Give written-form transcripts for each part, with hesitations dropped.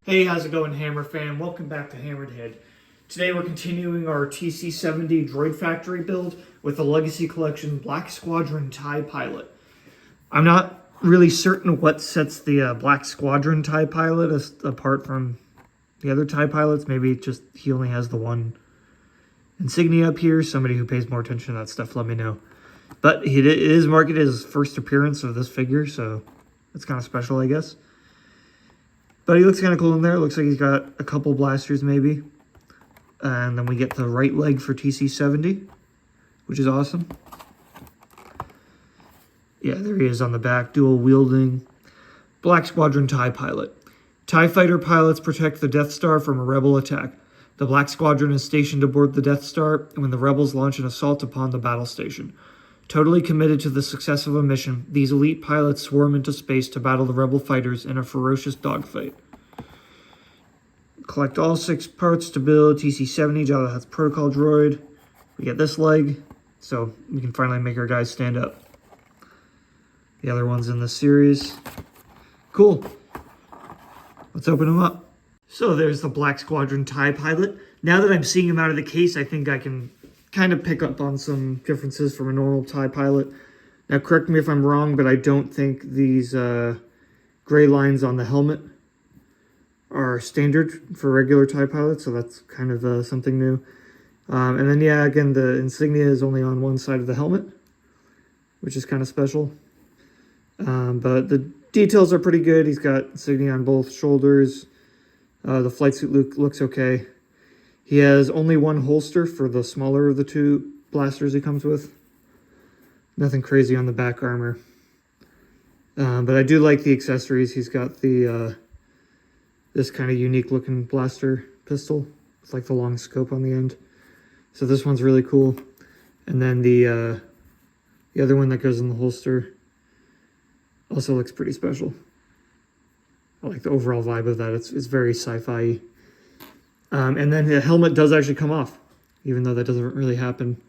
Hey, how's it going, Hammer fam? Welcome back to HammeredHead. Today we're continuing our TC-70 Droid Factory build with the Legacy Collection Black Squadron TIE Pilot. I'm not really certain what sets the Black Squadron TIE Pilot apart from the other TIE Pilots. Maybe just he only has the one insignia up here. Somebody who pays more attention to that stuff, let me know. But it is marketed as first appearance of this figure, so it's kind of special, I guess. But he looks kind of cool in there. Looks like he's got a couple blasters maybe. And then we get the right leg for TC-70, which is awesome. Yeah, there he is on the back, dual wielding. Black Squadron TIE Pilot. TIE fighter pilots protect the Death Star from a rebel attack. The Black Squadron is stationed aboard the Death Star when the rebels launch an assault upon the battle station. Totally committed to the success of a mission, these elite pilots swarm into space to battle the rebel fighters in a ferocious dogfight. Collect all 6 parts to build TC-70 Jabba the Hutt's protocol droid. We get this leg, so we can finally make our guys stand up. The other ones in the series. Cool. Let's open them up. So there's the Black Squadron TIE Pilot. Now that I'm seeing him out of the case, I think I can kind of pick up on some differences from a normal TIE Pilot. Now correct me if I'm wrong, but I don't think these gray lines on the helmet are standard for regular TIE Pilots, so that's kind of something new. And then yeah, again, the insignia is only on one side of the helmet, which is kind of special. But the details are pretty good. He's got insignia on both shoulders. The flight suit looks okay. He has only one holster for the smaller of the 2 blasters he comes with. Nothing crazy on the back armor. But I do like the accessories. He's got the this kind of unique looking blaster pistol with like the long scope on the end. So this one's really cool. And then the other one that goes in the holster also looks pretty special. I like the overall vibe of that. It's very sci-fi. And then the helmet does actually come off, even though that doesn't really happen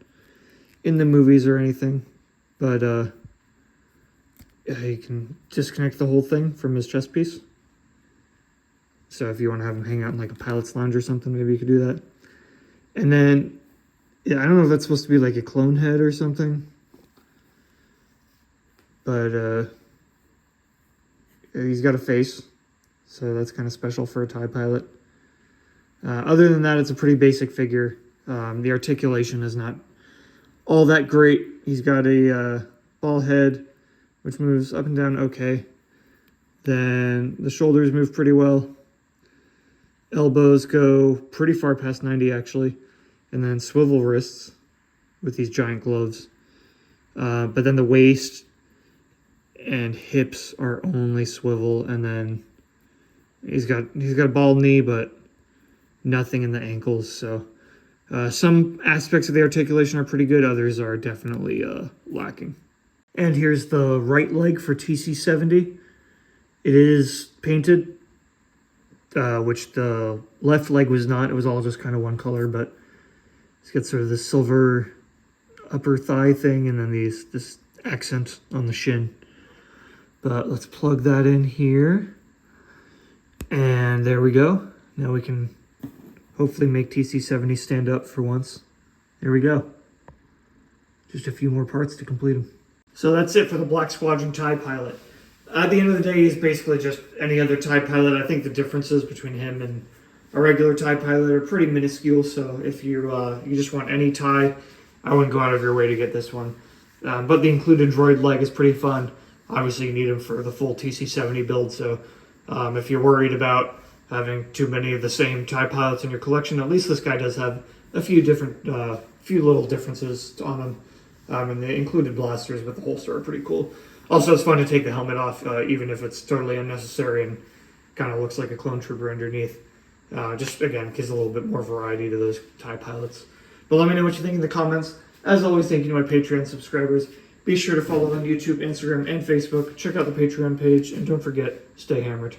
in the movies or anything. But yeah, you can disconnect the whole thing from his chest piece. So if you want to have him hang out in like a pilot's lounge or something, maybe you could do that. And then, yeah, I don't know if that's supposed to be like a clone head or something. But he's got a face, so that's kind of special for a TIE Pilot. Other than that, it's a pretty basic figure. The articulation is not all that great. He's got a ball head, which moves up and down okay. Then the shoulders move pretty well. Elbows go pretty far past 90, actually. And then swivel wrists with these giant gloves. But then the waist and hips are only swivel. And then he's got a bald knee, but nothing in the ankles. So some aspects of the articulation are pretty good. Others are definitely lacking. And here's the right leg for TC-70. It is painted, which the left leg was not. It was all just kind of one color, but it's got sort of this silver upper thigh thing and then this accent on the shin. But let's plug that in here. And there we go. Now we can hopefully make TC-70 stand up for once. There we go. Just a few more parts to complete him. So that's it for the Black Squadron TIE Pilot. At the end of the day, he's basically just any other TIE Pilot. I think the differences between him and a regular TIE Pilot are pretty minuscule, so if you just want any TIE, I wouldn't go out of your way to get this one. But the included droid leg is pretty fun. Obviously, you need him for the full TC-70 build, so if you're worried about having too many of the same TIE Pilots in your collection, at least this guy does have a few little differences on him. And the included blasters with the holster are pretty cool. Also, it's fun to take the helmet off, even if it's totally unnecessary and kind of looks like a clone trooper underneath. Just, again, gives a little bit more variety to those TIE Pilots. But let me know what you think in the comments. As always, thank you to my Patreon subscribers. Be sure to follow on YouTube, Instagram, and Facebook. Check out the Patreon page, and don't forget, stay hammered.